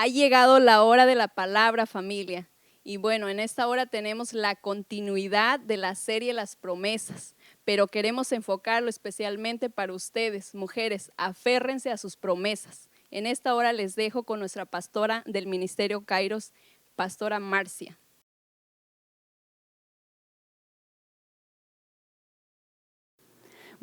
Ha llegado la hora de la palabra, familia. Y bueno, en esta hora tenemos la continuidad de la serie Las Promesas, pero queremos enfocarlo especialmente para ustedes, mujeres. Aférrense a sus promesas. En esta hora les dejo con nuestra pastora del Ministerio Kairos, Pastora Marcia.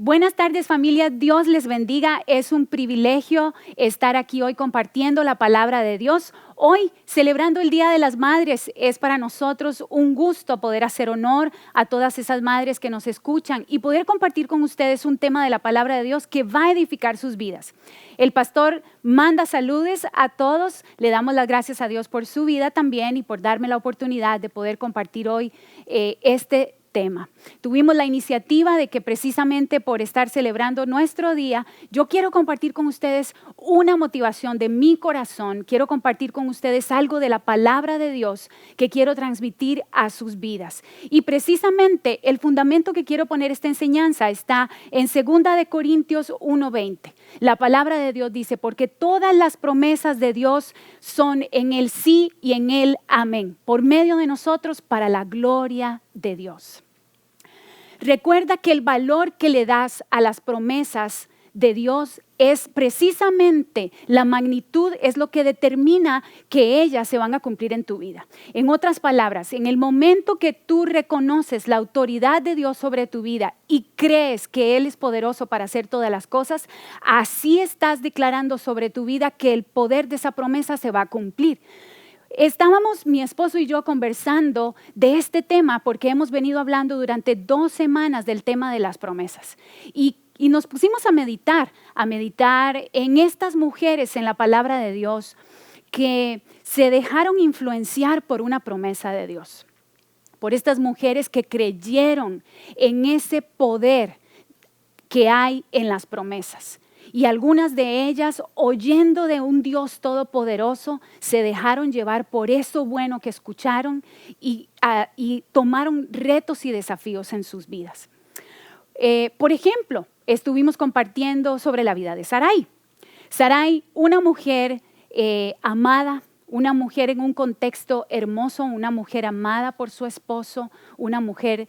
Buenas tardes, familia. Dios les bendiga. Es un privilegio estar aquí hoy compartiendo la palabra de Dios. Hoy, celebrando el Día de las Madres, es para nosotros un gusto poder hacer honor a todas esas madres que nos escuchan y poder compartir con ustedes un tema de la palabra de Dios que va a edificar sus vidas. El pastor manda saludos a todos. Le damos las gracias a Dios por su vida también y por darme la oportunidad de poder compartir hoy este tema. Tuvimos la iniciativa de que precisamente por estar celebrando nuestro día, yo quiero compartir con ustedes una motivación de mi corazón. Quiero compartir con ustedes algo de la palabra de Dios que quiero transmitir a sus vidas. Y precisamente el fundamento que quiero poner esta enseñanza está en 2 de Corintios 1:20. La palabra de Dios dice, porque todas las promesas de Dios son en el sí y en el amén, por medio de nosotros para la gloria de Dios. Recuerda que el valor que le das a las promesas de Dios es precisamente la magnitud, es lo que determina que ellas se van a cumplir en tu vida. En otras palabras, en el momento que tú reconoces la autoridad de Dios sobre tu vida y crees que Él es poderoso para hacer todas las cosas, así estás declarando sobre tu vida que el poder de esa promesa se va a cumplir. Estábamos mi esposo y yo conversando de este tema porque hemos venido hablando durante 2 semanas del tema de las promesas y nos pusimos a meditar en estas mujeres en la palabra de Dios que se dejaron influenciar por una promesa de Dios, por estas mujeres que creyeron en ese poder que hay en las promesas. Y algunas de ellas, oyendo de un Dios todopoderoso, se dejaron llevar por eso bueno que escucharon y tomaron retos y desafíos en sus vidas. Por ejemplo, estuvimos compartiendo sobre la vida de Sarai. Sarai, una mujer amada, una mujer en un contexto hermoso, una mujer amada por su esposo, una mujer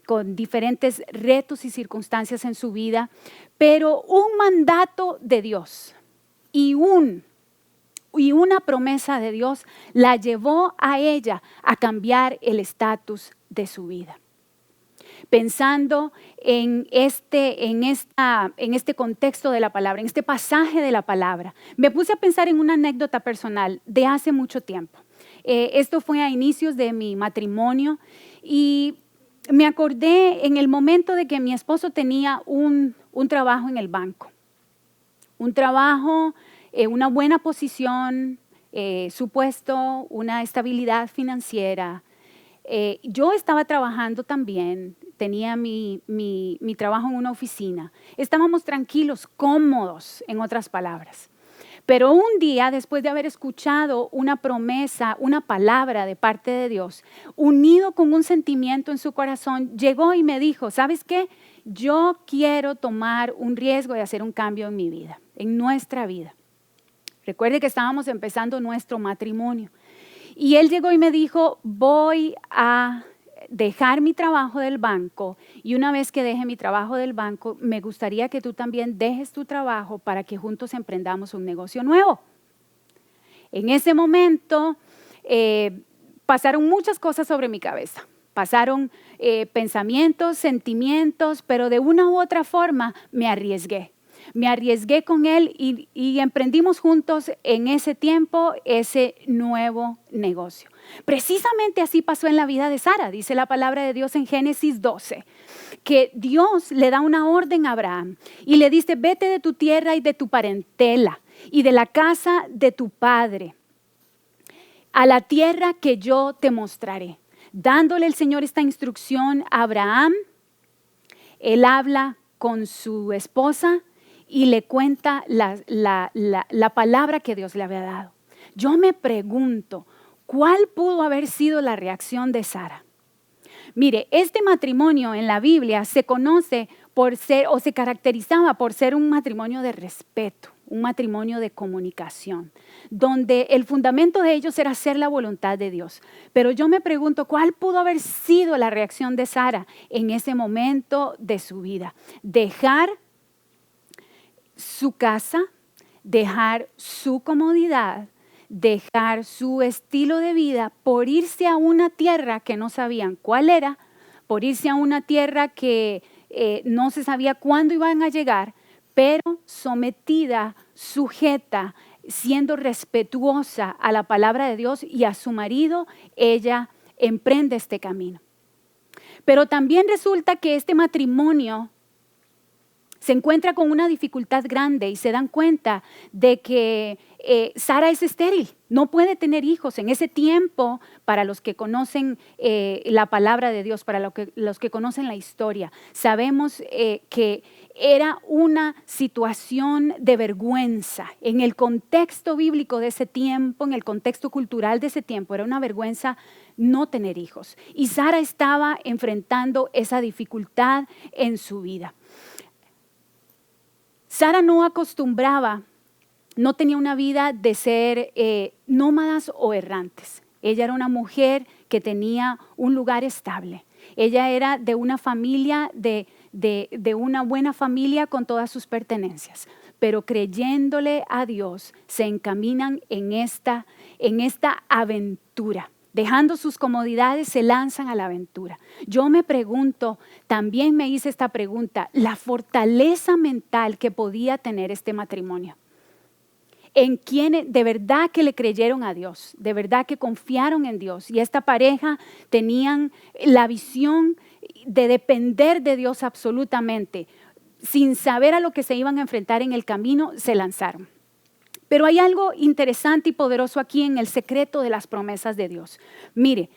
con diferentes retos y circunstancias en su vida, pero un mandato de Dios y una promesa de Dios la llevó a ella a cambiar el estatus de su vida. Pensando en este contexto de la palabra, en este pasaje de la palabra, me puse a pensar en una anécdota personal de hace mucho tiempo. Esto fue a inicios de mi matrimonio y me acordé en el momento de que mi esposo tenía un trabajo en el banco. Un trabajo, una buena posición, su puesto, una estabilidad financiera. Yo estaba trabajando también, tenía mi trabajo en una oficina. Estábamos tranquilos, cómodos, en otras palabras. Pero un día, después de haber escuchado una promesa, una palabra de parte de Dios, unido con un sentimiento en su corazón, llegó y me dijo, ¿sabes qué? Yo quiero tomar un riesgo de hacer un cambio en mi vida, en nuestra vida. Recuerde que estábamos empezando nuestro matrimonio. Y él llegó y me dijo, voy a dejar mi trabajo del banco y una vez que deje mi trabajo del banco, me gustaría que tú también dejes tu trabajo para que juntos emprendamos un negocio nuevo. En ese momento pasaron muchas cosas sobre mi cabeza. Pasaron pensamientos, sentimientos, pero de una u otra forma me arriesgué. Me arriesgué con él y emprendimos juntos en ese tiempo ese nuevo negocio. Precisamente así pasó en la vida de Sara, dice la palabra de Dios en Génesis 12, que Dios le da una orden a Abraham y le dice, vete de tu tierra y de tu parentela y de la casa de tu padre a la tierra que yo te mostraré. Dándole el Señor esta instrucción a Abraham, él habla con su esposa y le cuenta la palabra que Dios le había dado. Yo me pregunto, ¿cuál pudo haber sido la reacción de Sara? Mire, este matrimonio en la Biblia se conoce por ser, o se caracterizaba por ser un matrimonio de respeto, un matrimonio de comunicación, donde el fundamento de ellos era hacer la voluntad de Dios. Pero yo me pregunto, ¿cuál pudo haber sido la reacción de Sara en ese momento de su vida? Dejar su casa, dejar su comodidad, dejar su estilo de vida por irse a una tierra que no sabían cuál era, por irse a una tierra que no se sabía cuándo iban a llegar, pero sometida, sujeta, siendo respetuosa a la palabra de Dios y a su marido, ella emprende este camino. Pero también resulta que este matrimonio se encuentra con una dificultad grande y se dan cuenta de que Sara es estéril, no puede tener hijos. En ese tiempo, para los que conocen la palabra de Dios, para los que conocen la historia, sabemos que era una situación de vergüenza. En el contexto bíblico de ese tiempo, en el contexto cultural de ese tiempo, era una vergüenza no tener hijos. Y Sara estaba enfrentando esa dificultad en su vida. Sara no acostumbraba, no tenía una vida de ser nómadas o errantes. Ella era una mujer que tenía un lugar estable. Ella era de una familia, de una buena familia con todas sus pertenencias. Pero creyéndole a Dios, se encaminan en esta aventura. Dejando sus comodidades, se lanzan a la aventura. Yo me pregunto, también me hice esta pregunta, la fortaleza mental que podía tener este matrimonio. En quienes de verdad que le creyeron a Dios, de verdad que confiaron en Dios. Y esta pareja tenían la visión de depender de Dios absolutamente. Sin saber a lo que se iban a enfrentar en el camino, se lanzaron. Pero hay algo interesante y poderoso aquí en el secreto de las promesas de Dios. Mire,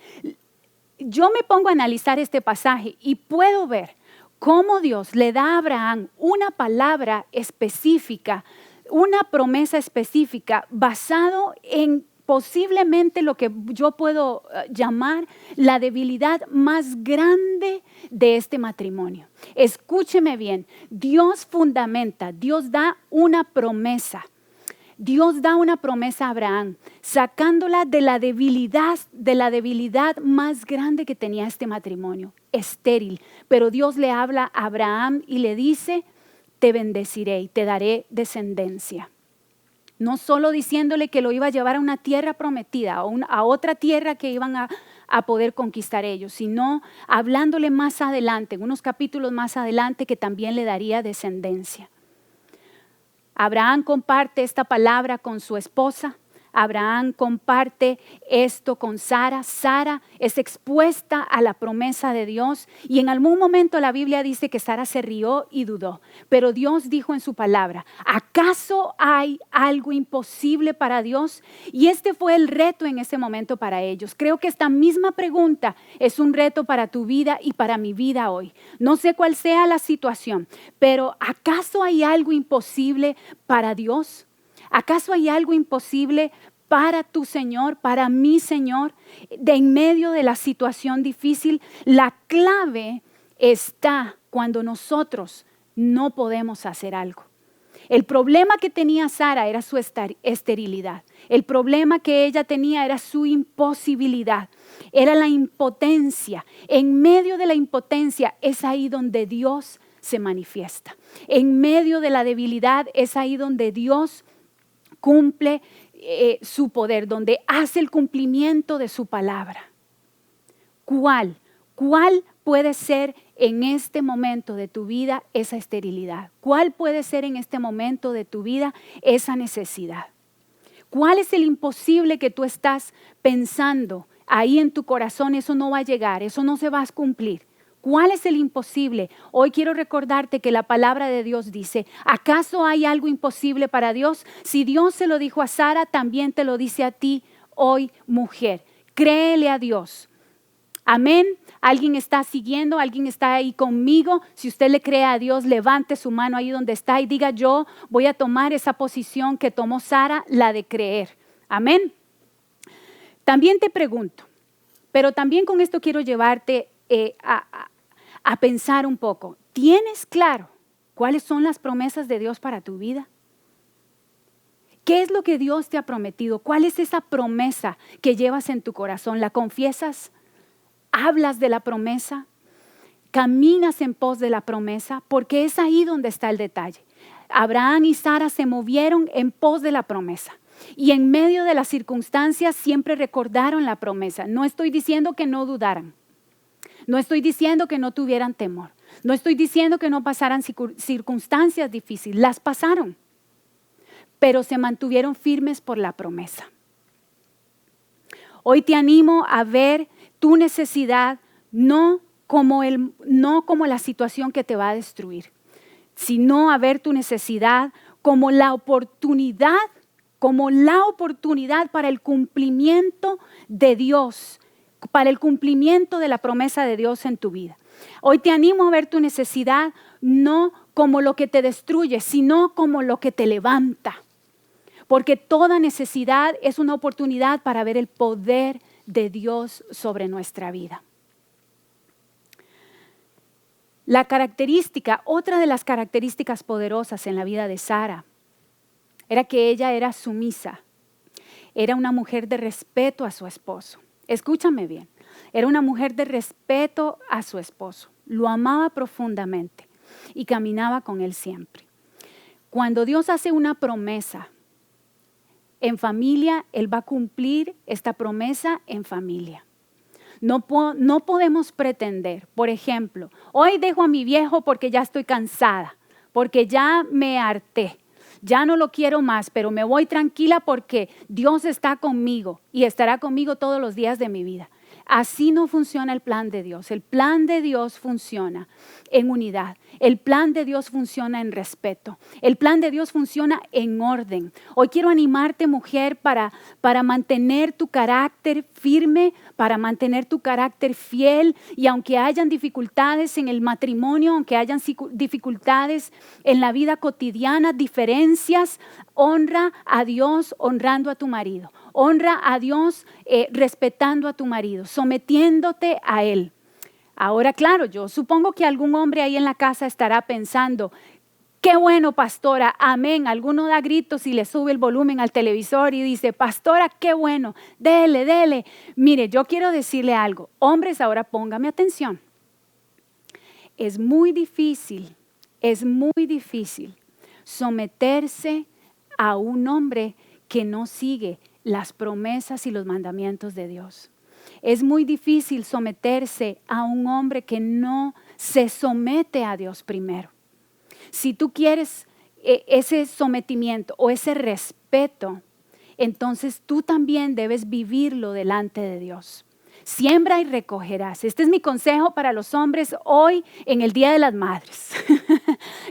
yo me pongo a analizar este pasaje y puedo ver cómo Dios le da a Abraham una palabra específica, una promesa específica basado en posiblemente lo que yo puedo llamar la debilidad más grande de este matrimonio. Escúcheme bien, Dios fundamenta, Dios da una promesa. Dios da una promesa a Abraham, sacándola de la debilidad más grande que tenía este matrimonio, estéril. Pero Dios le habla a Abraham y le dice, te bendeciré y te daré descendencia. No solo diciéndole que lo iba a llevar a una tierra prometida, a otra tierra que iban a poder conquistar ellos, sino hablándole más adelante, en unos capítulos más adelante, que también le daría descendencia. Abraham comparte esta palabra con su esposa. Abraham comparte esto con Sara. Sara es expuesta a la promesa de Dios y en algún momento la Biblia dice que Sara se rió y dudó. Pero Dios dijo en su palabra, ¿acaso hay algo imposible para Dios? Y este fue el reto en ese momento para ellos. Creo que esta misma pregunta es un reto para tu vida y para mi vida hoy. No sé cuál sea la situación, pero ¿acaso hay algo imposible para Dios? ¿Acaso hay algo imposible para tu Señor, para mi Señor? En medio de la situación difícil, la clave está cuando nosotros no podemos hacer algo. El problema que tenía Sara era su esterilidad. El problema que ella tenía era su imposibilidad. Era la impotencia. En medio de la impotencia es ahí donde Dios se manifiesta. En medio de la debilidad es ahí donde Dios cumple su poder, donde hace el cumplimiento de su palabra. ¿Cuál puede ser en este momento de tu vida esa esterilidad? ¿Cuál puede ser en este momento de tu vida esa necesidad? ¿Cuál es el imposible que tú estás pensando ahí en tu corazón? Eso no va a llegar, eso no se va a cumplir. ¿Cuál es el imposible? Hoy quiero recordarte que la palabra de Dios dice, ¿acaso hay algo imposible para Dios? Si Dios se lo dijo a Sara, también te lo dice a ti hoy, mujer. Créele a Dios. Amén. ¿Alguien está siguiendo? ¿Alguien está ahí conmigo? Si usted le cree a Dios, levante su mano ahí donde está y diga, yo voy a tomar esa posición que tomó Sara, la de creer. Amén. También te pregunto, pero también con esto quiero llevarte a pensar un poco. ¿Tienes claro cuáles son las promesas de Dios para tu vida? ¿Qué es lo que Dios te ha prometido? ¿Cuál es esa promesa que llevas en tu corazón? ¿La confiesas? ¿Hablas de la promesa? ¿Caminas en pos de la promesa? Porque es ahí donde está el detalle. Abraham y Sara se movieron en pos de la promesa. Y en medio de las circunstancias siempre recordaron la promesa. No estoy diciendo que no dudaran. No estoy diciendo que no tuvieran temor. No estoy diciendo que no pasaran circunstancias difíciles. Las pasaron. Pero se mantuvieron firmes por la promesa. Hoy te animo a ver tu necesidad no como la situación que te va a destruir, sino a ver tu necesidad como la oportunidad para el cumplimiento de Dios, para el cumplimiento de la promesa de Dios en tu vida. Hoy te animo a ver tu necesidad no como lo que te destruye, sino como lo que te levanta. Porque toda necesidad es una oportunidad para ver el poder de Dios sobre nuestra vida. Otra de las características poderosas en la vida de Sara, era que ella era sumisa. Era una mujer de respeto a su esposo. Escúchame bien, era una mujer de respeto a su esposo. Lo amaba profundamente y caminaba con él siempre. Cuando Dios hace una promesa en familia, Él va a cumplir esta promesa en familia. No podemos pretender, por ejemplo, hoy dejo a mi viejo porque ya estoy cansada, porque ya me harté, ya no lo quiero más, pero me voy tranquila porque Dios está conmigo y estará conmigo todos los días de mi vida. Así no funciona el plan de Dios. El plan de Dios funciona en unidad. El plan de Dios funciona en respeto. El plan de Dios funciona en orden. Hoy quiero animarte, mujer, para mantener tu carácter firme, para mantener tu carácter fiel. Y aunque hayan dificultades en el matrimonio, aunque hayan dificultades en la vida cotidiana, diferencias, honra a Dios honrando a tu marido. Honra a Dios respetando a tu marido, sometiéndote a Él. Ahora, claro, yo supongo que algún hombre ahí en la casa estará pensando, qué bueno, pastora, amén. Alguno da gritos y le sube el volumen al televisor y dice, pastora, qué bueno, dele, dele. Mire, yo quiero decirle algo. Hombres, ahora póngame atención. Es muy difícil someterse a un hombre que no sigue las promesas y los mandamientos de Dios. Es muy difícil someterse a un hombre que no se somete a Dios primero. Si tú quieres ese sometimiento o ese respeto, entonces tú también debes vivirlo delante de Dios. Siembra y recogerás. Este es mi consejo para los hombres hoy en el Día de las Madres.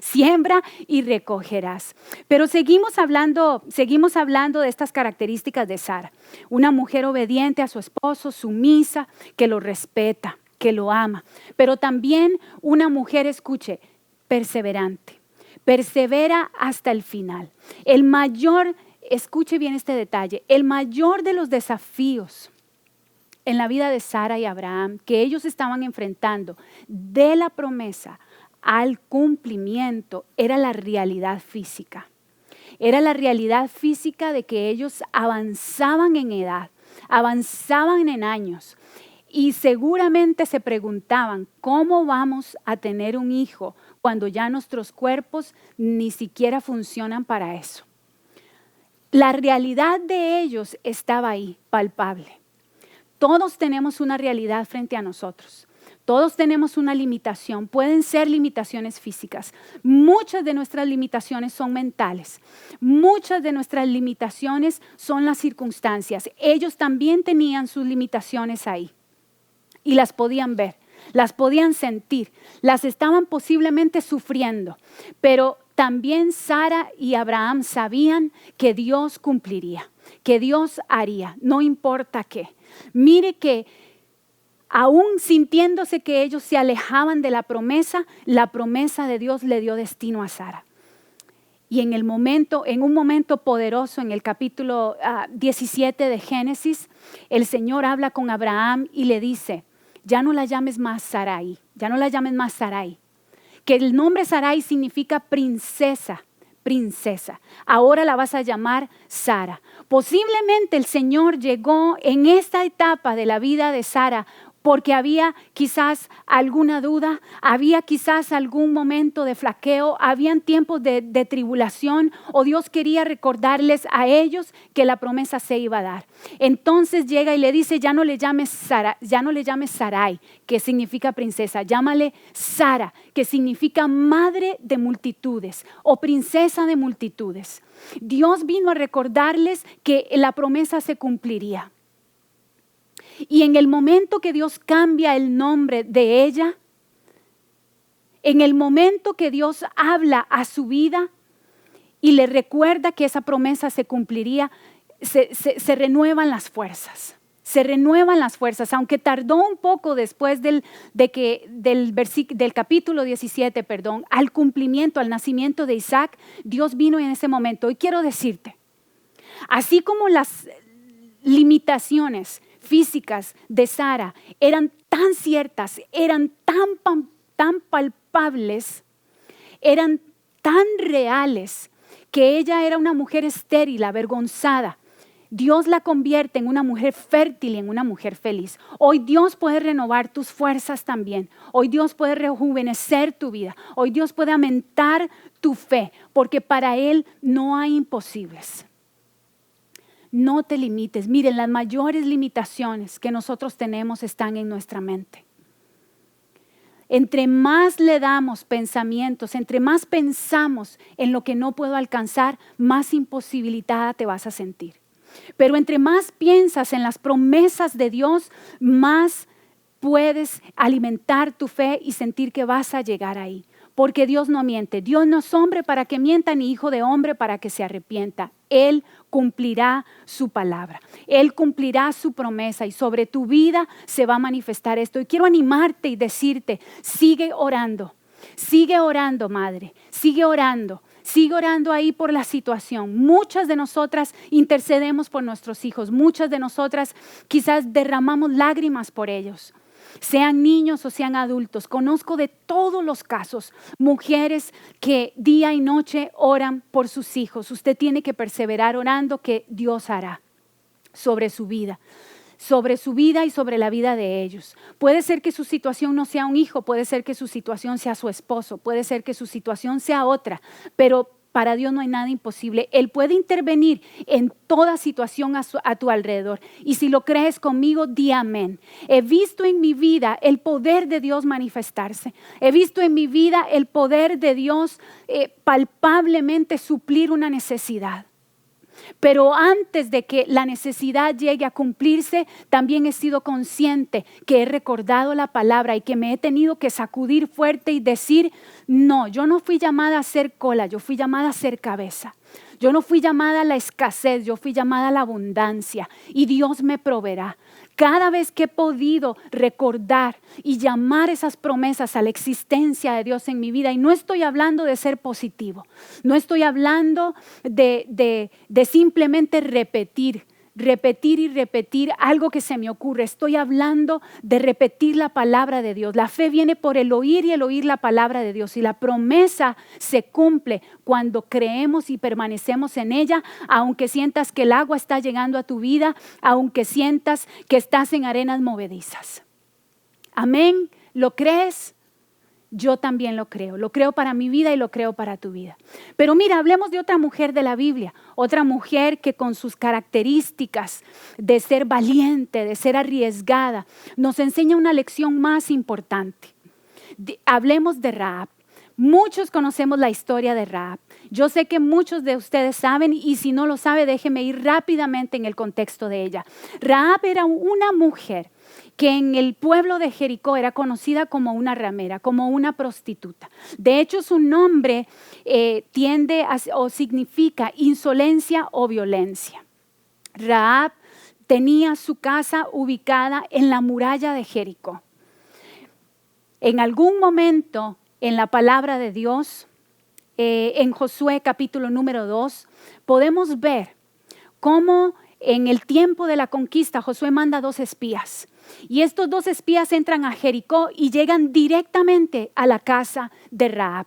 Siembra y recogerás. Pero seguimos hablando de estas características de Sara. Una mujer obediente a su esposo, sumisa, que lo respeta, que lo ama. Pero también una mujer, escuche, perseverante. Persevera hasta el final. Escuche bien este detalle, el mayor de los desafíos en la vida de Sara y Abraham que ellos estaban enfrentando de la promesa al cumplimiento era la realidad física. Era la realidad física de que ellos avanzaban en edad, avanzaban en años y seguramente se preguntaban, ¿cómo vamos a tener un hijo cuando ya nuestros cuerpos ni siquiera funcionan para eso? La realidad de ellos estaba ahí, palpable. Todos tenemos una realidad frente a nosotros. Todos tenemos una limitación. Pueden ser limitaciones físicas. Muchas de nuestras limitaciones son mentales. Muchas de nuestras limitaciones son las circunstancias. Ellos también tenían sus limitaciones ahí. Y las podían ver, las podían sentir, las estaban posiblemente sufriendo. Pero también Sara y Abraham sabían que Dios cumpliría, que Dios haría, no importa qué. Mire que aún sintiéndose que ellos se alejaban de la promesa de Dios le dio destino a Sara. Y en un momento poderoso, en el capítulo 17 de Génesis, el Señor habla con Abraham y le dice, ya no la llames más Sarai, ya no la llames más Sarai. Que el nombre Sarai significa princesa, princesa. Ahora la vas a llamar Sara. Posiblemente el Señor llegó en esta etapa de la vida de Sara porque había quizás alguna duda, había quizás algún momento de flaqueo, habían tiempos de tribulación, o Dios quería recordarles a ellos que la promesa se iba a dar. Entonces llega y le dice, ya no le llames Sara, ya no le llames Sarai, que significa princesa, llámale Sara, que significa madre de multitudes o princesa de multitudes. Dios vino a recordarles que la promesa se cumpliría. Y en el momento que Dios cambia el nombre de ella, en el momento que Dios habla a su vida y le recuerda que esa promesa se cumpliría, se renuevan las fuerzas. Se renuevan las fuerzas, aunque tardó un poco después del capítulo 17, al cumplimiento, al nacimiento de Isaac, Dios vino en ese momento. Y quiero decirte, así como las limitaciones físicas de Sara eran tan ciertas, eran tan palpables, eran tan reales, que ella era una mujer estéril, avergonzada. Dios la convierte en una mujer fértil y en una mujer feliz. Hoy Dios puede renovar tus fuerzas también. Hoy Dios puede rejuvenecer tu vida. Hoy Dios puede aumentar tu fe, porque para Él no hay imposibles. No te limites. Miren, las mayores limitaciones que nosotros tenemos están en nuestra mente. Entre más le damos pensamientos, entre más pensamos en lo que no puedo alcanzar, más imposibilitada te vas a sentir. Pero entre más piensas en las promesas de Dios, más puedes alimentar tu fe y sentir que vas a llegar ahí. Porque Dios no miente. Dios no es hombre para que mienta, ni hijo de hombre para que se arrepienta. Él cumplirá su palabra. Él cumplirá su promesa y sobre tu vida se va a manifestar esto. Y quiero animarte y decirte, sigue orando, madre, sigue orando. Sigue orando ahí por la situación. Muchas de nosotras intercedemos por nuestros hijos. Muchas de nosotras quizás derramamos lágrimas por ellos. Sean niños o sean adultos. Conozco de todos los casos mujeres que día y noche oran por sus hijos. Usted tiene que perseverar orando, que Dios hará sobre su vida y sobre la vida de ellos. Puede ser que su situación no sea un hijo, puede ser que su situación sea su esposo, puede ser que su situación sea otra, pero para Dios no hay nada imposible. Él puede intervenir en toda situación a tu alrededor. Y si lo crees conmigo, di amén. He visto en mi vida el poder de Dios manifestarse. He visto en mi vida el poder de Dios palpablemente suplir una necesidad. Pero antes de que la necesidad llegue a cumplirse, también he sido consciente que he recordado la palabra y que me he tenido que sacudir fuerte y decir, no, yo no fui llamada a ser cola, yo fui llamada a ser cabeza. Yo no fui llamada a la escasez, yo fui llamada a la abundancia y Dios me proveerá. Cada vez que he podido recordar y llamar esas promesas a la existencia de Dios en mi vida, y no estoy hablando de ser positivo, no estoy hablando de simplemente repetir algo que se me ocurre. Estoy hablando de repetir la palabra de Dios. La fe viene por el oír y el oír la palabra de Dios. Y la promesa se cumple cuando creemos y permanecemos en ella, aunque sientas que el agua está llegando a tu vida, aunque sientas que estás en arenas movedizas. Amén. ¿Lo crees? Yo también lo creo para mi vida y lo creo para tu vida. Pero mira, hablemos de otra mujer de la Biblia, otra mujer que con sus características de ser valiente, de ser arriesgada, nos enseña una lección más importante. Hablemos de Rahab. Muchos conocemos la historia de Rahab. Yo sé que muchos de ustedes saben y si no lo sabe, déjeme ir rápidamente en el contexto de ella. Rahab era una mujer que en el pueblo de Jericó era conocida como una ramera, como una prostituta. De hecho, su nombre o significa insolencia o violencia. Rahab tenía su casa ubicada en la muralla de Jericó. En algún momento en la palabra de Dios, en Josué capítulo número 2, podemos ver cómo en el tiempo de la conquista Josué manda 2 espías. Y estos 2 espías entran a Jericó y llegan directamente a la casa de Rahab.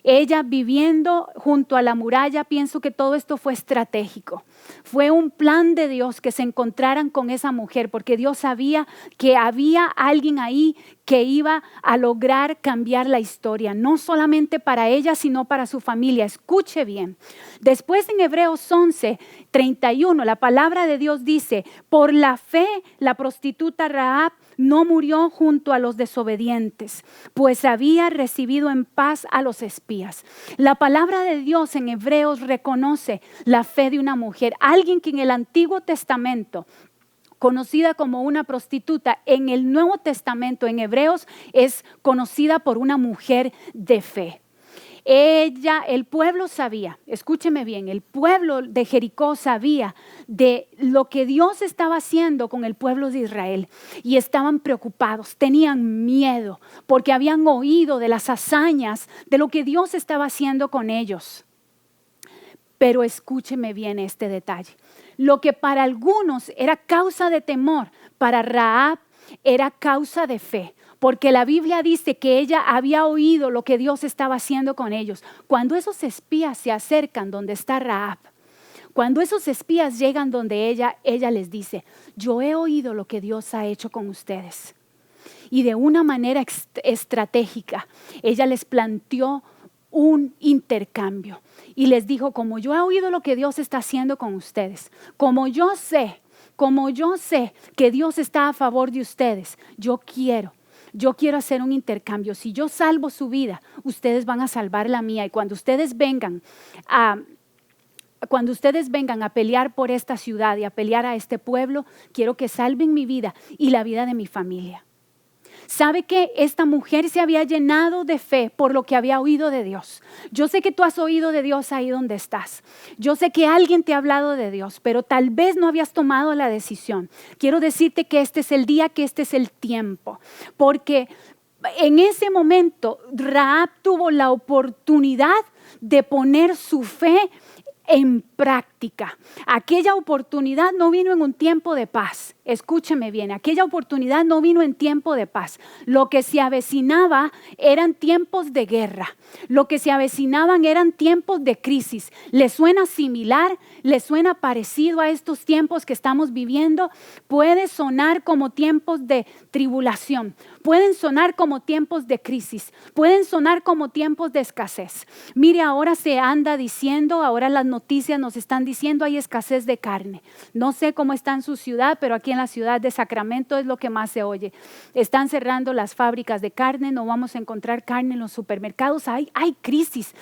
Ella viviendo junto a la muralla, pienso que todo esto fue estratégico. Fue un plan de Dios que se encontraran con esa mujer, porque Dios sabía que había alguien ahí que iba a lograr cambiar la historia, no solamente para ella, sino para su familia. Escuche bien. Después en Hebreos 11:31, la palabra de Dios dice, por la fe la prostituta Rahab no murió junto a los desobedientes, pues había recibido en paz a los espías. La palabra de Dios en Hebreos reconoce la fe de una mujer, alguien que en el Antiguo Testamento, conocida como una prostituta, en el Nuevo Testamento, en Hebreos, es conocida por una mujer de fe. El pueblo sabía, escúcheme bien, el pueblo de Jericó sabía de lo que Dios estaba haciendo con el pueblo de Israel y estaban preocupados, tenían miedo porque habían oído de las hazañas, de lo que Dios estaba haciendo con ellos. Pero escúcheme bien este detalle. Lo que para algunos era causa de temor, para Rahab era causa de fe. Porque la Biblia dice que ella había oído lo que Dios estaba haciendo con ellos. Cuando esos espías se acercan donde está Rahab, cuando esos espías llegan donde ella les dice, yo he oído lo que Dios ha hecho con ustedes. Y de una manera estratégica, ella les planteó un intercambio. Y les dijo, como yo he oído lo que Dios está haciendo con ustedes, como yo sé que Dios está a favor de ustedes, yo quiero hacer un intercambio. Si yo salvo su vida, ustedes van a salvar la mía. Y cuando ustedes vengan a pelear por esta ciudad y a pelear a este pueblo, quiero que salven mi vida y la vida de mi familia. ¿Sabe que esta mujer se había llenado de fe por lo que había oído de Dios? Yo sé que tú has oído de Dios ahí donde estás. Yo sé que alguien te ha hablado de Dios, pero tal vez no habías tomado la decisión. Quiero decirte que este es el día, que este es el tiempo, porque en ese momento Rahab tuvo la oportunidad de poner su fe en práctica. Aquella oportunidad no vino en un tiempo de paz. Escúcheme bien, aquella oportunidad no vino en tiempo de paz. Lo que se avecinaba eran tiempos de guerra. Lo que se avecinaban eran tiempos de crisis. ¿Le suena similar? ¿Le suena parecido a estos tiempos que estamos viviendo? Puede sonar como tiempos de tribulación. Pueden sonar como tiempos de crisis. Pueden sonar como tiempos de escasez. Mire, ahora se anda diciendo, ahora las noticias nos están diciendo hay escasez de carne. No sé cómo está en su ciudad, pero aquí en la ciudad de Sacramento es lo que más se oye. Están cerrando las fábricas de carne, no vamos a encontrar carne en los supermercados. Hay crisis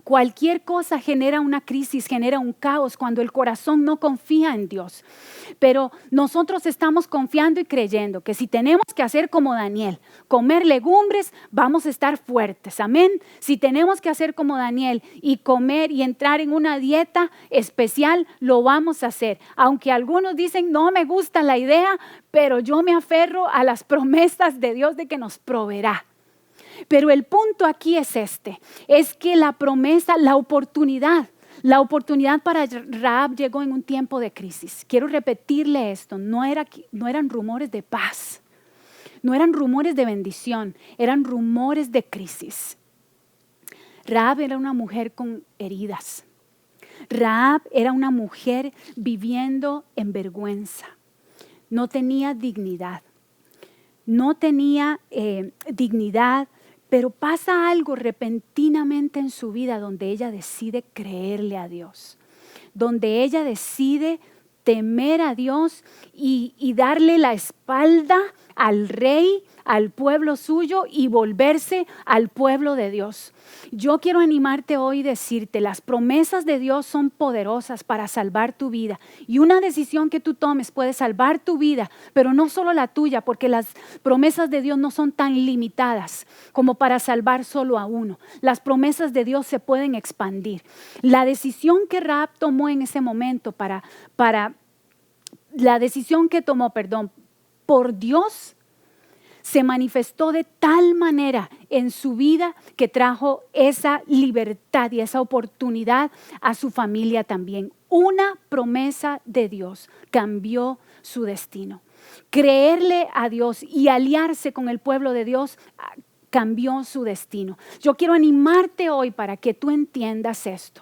cualquier cosa genera una crisis, genera un caos cuando el corazón no confía en Dios. Pero nosotros estamos confiando y creyendo que si tenemos que hacer como Daniel, comer legumbres, vamos a estar fuertes. Amén. Si tenemos que hacer como Daniel y comer y entrar en una dieta especial, lo vamos a hacer. Aunque algunos dicen, no me gusta la idea, pero yo me aferro a las promesas de Dios de que nos proveerá. Pero el punto aquí es es que la promesa, la oportunidad para Rahab llegó en un tiempo de crisis. Quiero repetirle esto, no eran rumores de paz, no eran rumores de bendición, eran rumores de crisis. Rahab era una mujer con heridas. Rahab era una mujer viviendo en vergüenza. No tenía dignidad. Pero pasa algo repentinamente en su vida donde ella decide creerle a Dios, donde ella decide temer a Dios y darle la espalda al rey, al pueblo suyo y volverse al pueblo de Dios. Yo quiero animarte hoy y decirte, las promesas de Dios son poderosas para salvar tu vida. Y una decisión que tú tomes puede salvar tu vida, pero no solo la tuya, porque las promesas de Dios no son tan limitadas como para salvar solo a uno. Las promesas de Dios se pueden expandir. La decisión que Rahab tomó en ese momento por Dios, se manifestó de tal manera en su vida que trajo esa libertad y esa oportunidad a su familia también. Una promesa de Dios cambió su destino. Creerle a Dios y aliarse con el pueblo de Dios cambió su destino. Yo quiero animarte hoy para que tú entiendas esto.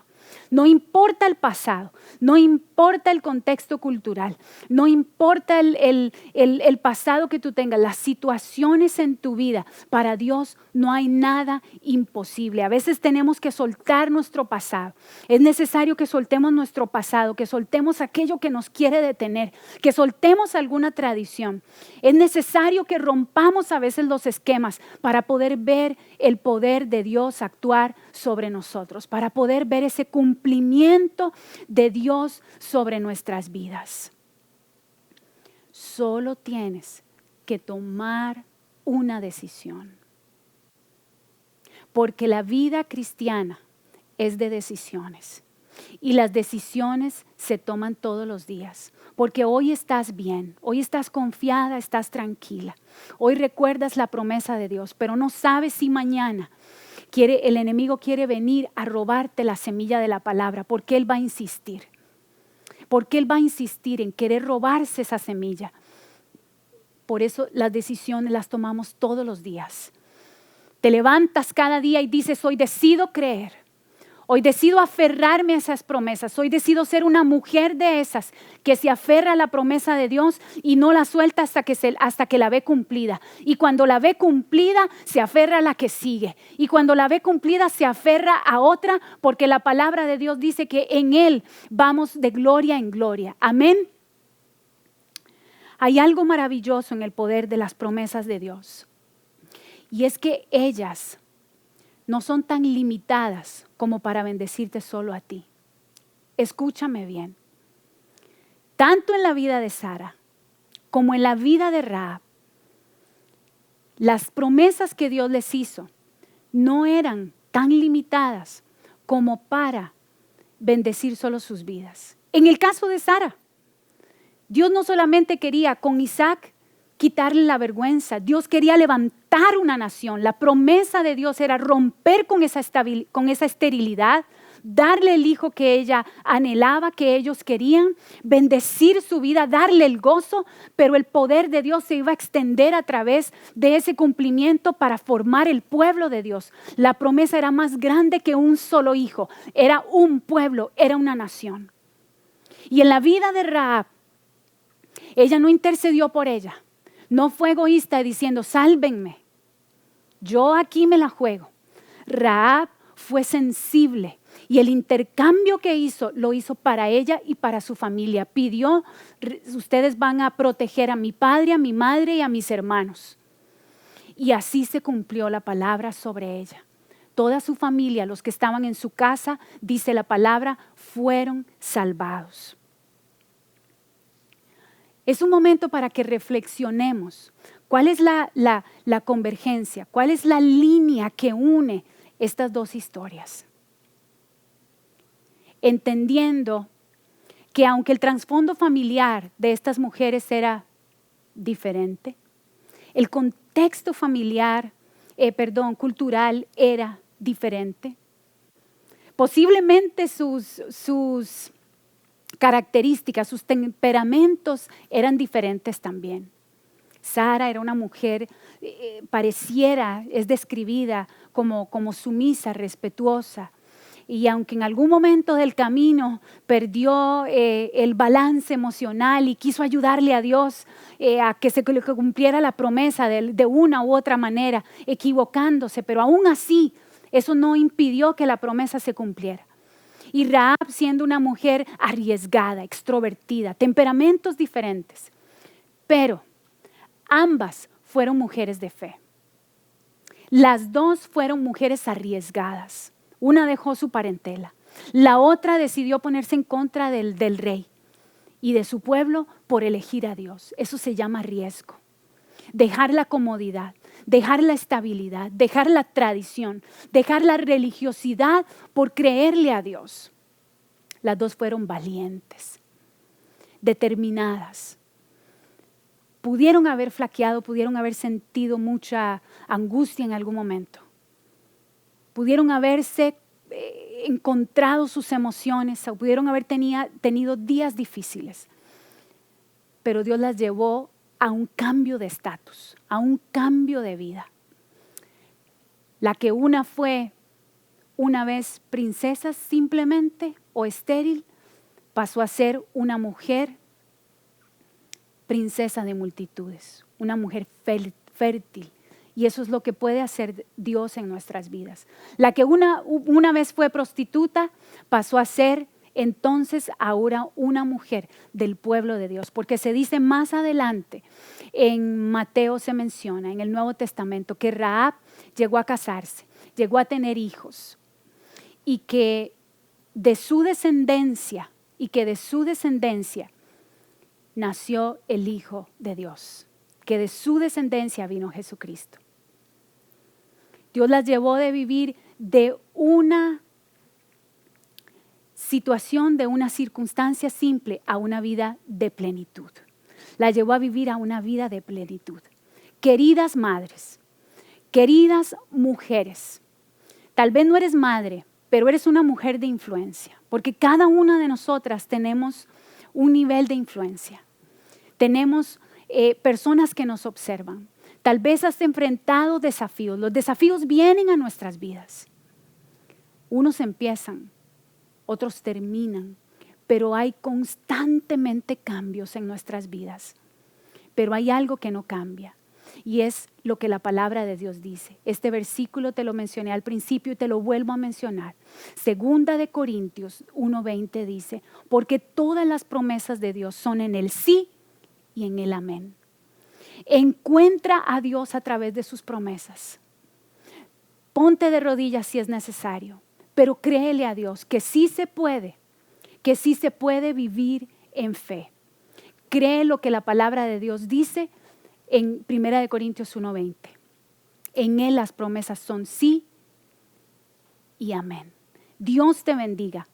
No importa el pasado, no importa el contexto cultural, no importa el pasado que tú tengas, las situaciones en tu vida, para Dios no hay nada imposible. A veces tenemos que soltar nuestro pasado. Es necesario que soltemos nuestro pasado, que soltemos aquello que nos quiere detener, que soltemos alguna tradición. Es necesario que rompamos a veces los esquemas para poder ver el poder de Dios actuar sobre nosotros, para poder ver ese cumplimiento de Dios sobre nuestras vidas. Solo tienes que tomar una decisión. Porque la vida cristiana es de decisiones. Y las decisiones se toman todos los días. Porque hoy estás bien, hoy estás confiada, estás tranquila. Hoy recuerdas la promesa de Dios, pero no sabes si mañana el enemigo quiere venir a robarte la semilla de la palabra, porque él va a insistir. Porque él va a insistir en querer robarse esa semilla. Por eso las decisiones las tomamos todos los días. Te levantas cada día y dices, hoy decido creer. Hoy decido aferrarme a esas promesas. Hoy decido ser una mujer de esas que se aferra a la promesa de Dios y no la suelta hasta que la ve cumplida. Y cuando la ve cumplida, se aferra a la que sigue. Y cuando la ve cumplida, se aferra a otra, porque la palabra de Dios dice que en Él vamos de gloria en gloria. Amén. Hay algo maravilloso en el poder de las promesas de Dios. Y es que ellas no son tan limitadas como para bendecirte solo a ti. Escúchame bien. Tanto en la vida de Sara como en la vida de Rahab, las promesas que Dios les hizo no eran tan limitadas como para bendecir solo sus vidas. En el caso de Sara, Dios no solamente quería con Isaac quitarle la vergüenza, Dios quería levantar una nación. La promesa de Dios era romper con esa esterilidad, darle el hijo que ella anhelaba, que ellos querían, bendecir su vida, darle el gozo, pero el poder de Dios se iba a extender a través de ese cumplimiento para formar el pueblo de Dios. La promesa era más grande que un solo hijo, era un pueblo, era una nación. Y en la vida de Rahab, ella no intercedió por ella. No fue egoísta diciendo, sálvenme, yo aquí me la juego. Rahab fue sensible y el intercambio que hizo, lo hizo para ella y para su familia. Pidió, ustedes van a proteger a mi padre, a mi madre y a mis hermanos. Y así se cumplió la palabra sobre ella. Toda su familia, los que estaban en su casa, dice la palabra, fueron salvados. Es un momento para que reflexionemos. ¿Cuál es la convergencia? ¿Cuál es la línea que une estas dos historias? Entendiendo que aunque el trasfondo familiar de estas mujeres era diferente, el contexto familiar, cultural era diferente. Posiblemente sus características, sus temperamentos eran diferentes también. Sara era una mujer, es describida como sumisa, respetuosa. Y aunque en algún momento del camino perdió el balance emocional y quiso ayudarle a Dios a que se cumpliera la promesa de una u otra manera, equivocándose, pero aún así eso no impidió que la promesa se cumpliera. Y Rahab, siendo una mujer arriesgada, extrovertida, temperamentos diferentes, pero ambas fueron mujeres de fe. Las dos fueron mujeres arriesgadas. Una dejó su parentela, la otra decidió ponerse en contra del rey y de su pueblo por elegir a Dios. Eso se llama riesgo. Dejar la comodidad, dejar la estabilidad, dejar la tradición, dejar la religiosidad por creerle a Dios. Las dos fueron valientes, determinadas. Pudieron haber flaqueado, pudieron haber sentido mucha angustia en algún momento. Pudieron haberse encontrado sus emociones, o pudieron haber tenido días difíciles. Pero Dios las llevó a un cambio de estatus, a un cambio de vida. La que una fue una vez princesa simplemente o estéril, pasó a ser una mujer princesa de multitudes, una mujer fértil. Y eso es lo que puede hacer Dios en nuestras vidas. La que una vez fue prostituta pasó a ser entonces ahora una mujer del pueblo de Dios. Porque se dice más adelante, en Mateo se menciona, en el Nuevo Testamento, que Rahab llegó a casarse, llegó a tener hijos. Y que de su descendencia, nació el Hijo de Dios. Que de su descendencia vino Jesucristo. Dios las llevó de vivir de una situación, de una circunstancia simple a una vida de plenitud. La llevó a vivir a una vida de plenitud. Queridas madres, queridas mujeres, tal vez no eres madre, pero eres una mujer de influencia, porque cada una de nosotras tenemos un nivel de influencia. Tenemos personas que nos observan. Tal vez has enfrentado desafíos. Los desafíos vienen a nuestras vidas. Unos empiezan, otros terminan, pero hay constantemente cambios en nuestras vidas. Pero hay algo que no cambia y es lo que la palabra de Dios dice. Este versículo te lo mencioné al principio y te lo vuelvo a mencionar. Segunda de Corintios 1:20 dice, porque todas las promesas de Dios son en el sí y en el amén. Encuentra a Dios a través de sus promesas. Ponte de rodillas si es necesario, pero créele a Dios que sí se puede vivir en fe. Cree lo que la palabra de Dios dice en 1 Corintios 1:20. En Él las promesas son sí y amén. Dios te bendiga.